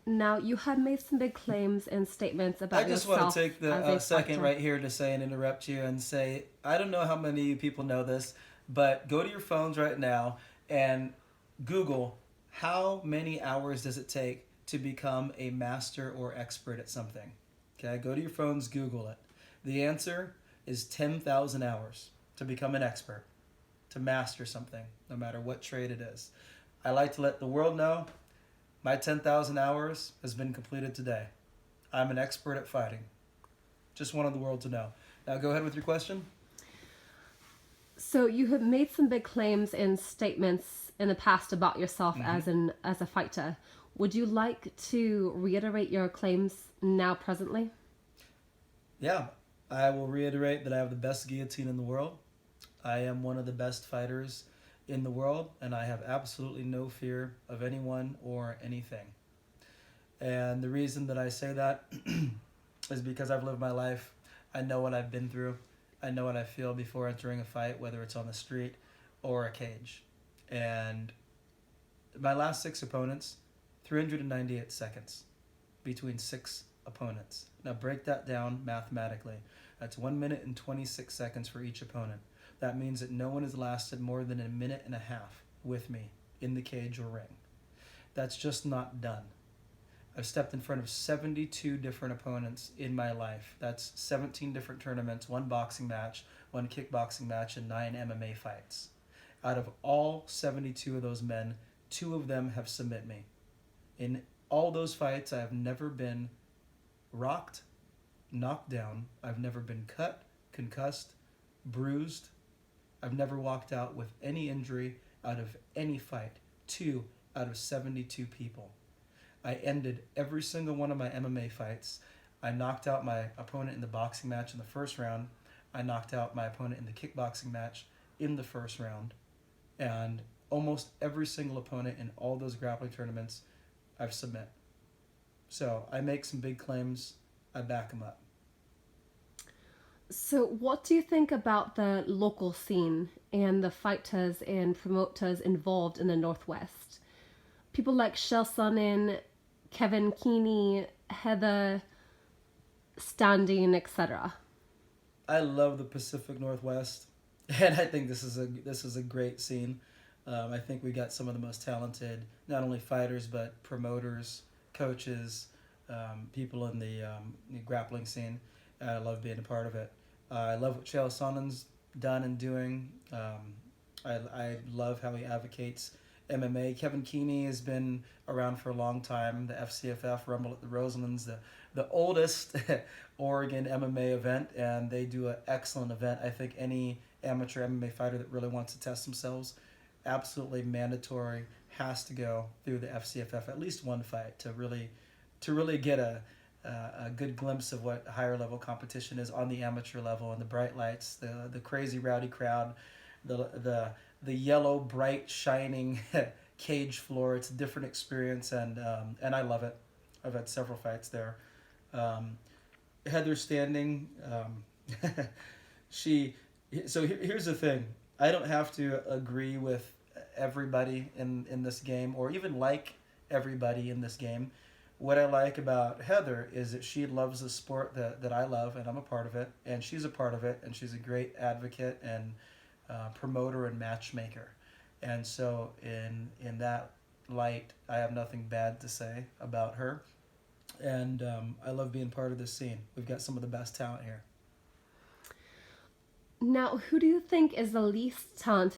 Now, you have made some big claims and statements I about just want to yourself take the as a second fighter. right here to say and interrupt you and say I don't know how many of you people know this, but go to your phones right now and Google how many hours does it take to become a master or expert at something. Okay, go to your phones, Google it. The answer is 10,000 hours to become an expert, to master something, no matter what trade it is. I like to let the world know my 10,000 hours has been completed today. I'm an expert at fighting. Just wanted the world to know. Now go ahead with your question. So, you have made some big claims and statements in the past about yourself Mm-hmm. as a fighter. Would you like to reiterate your claims now, presently? Yeah, I will reiterate that I have the best guillotine in the world. I am one of the best fighters in the world, and I have absolutely no fear of anyone or anything. And the reason that I say that is because I've lived my life. I know what I've been through. I know what I feel before entering a fight, whether it's on the street or a cage. And my last six opponents, 398 seconds between six opponents. Now break that down mathematically. That's 1 minute and 26 seconds for each opponent. That means that no one has lasted more than a minute and a half with me in the cage or ring. That's just not done. I've stepped in front of 72 different opponents in my life. That's 17 different tournaments, one boxing match, one kickboxing match, and 9 MMA fights. Out of all 72 of those men, two of them have submit me. In all those fights, I have never been rocked, knocked down. I've never been cut, concussed, bruised. I've never walked out with any injury out of any fight. Two out of 72 people. I ended every single one of my MMA fights. I knocked out my opponent in the boxing match in the first round. I knocked out my opponent in the kickboxing match in the first round. And almost every single opponent in all those grappling tournaments, I've submit. So I make some big claims. I back them up. So, what do you think about the local scene and the fighters and promoters involved in the Northwest? People like Shell Sonnen, Kevin Keeney, Heather Standing, etc. I love the Pacific Northwest, and I think this is a great scene. I think we got some of the most talented, not only fighters but promoters, coaches, people in the grappling scene. I love being a part of it. I love what Chael Sonnen's done and doing. I love how he advocates MMA. Kevin Keeney has been around for a long time. The FCFF Rumble at the Roselands, the oldest Oregon MMA event, and they do an excellent event. I think any amateur MMA fighter that really wants to test themselves, absolutely mandatory, has to go through the FCFF at least one fight to really get a good glimpse of what higher level competition is on the amateur level, and the bright lights, the crazy rowdy crowd, the the yellow bright shining cage floor. It's a different experience, and I love it. I've had several fights there. Um, Heather Standing, she. So here's the thing. I don't have to agree with everybody in this game, or even like everybody in this game. What I like about Heather is that she loves the sport that I love, and I'm a part of it, and she's a part of it, and she's a great advocate and promoter and matchmaker. And so, in that light, I have nothing bad to say about her, and I love being part of this scene. We've got some of the best talent here. Now, who do you think is the least talented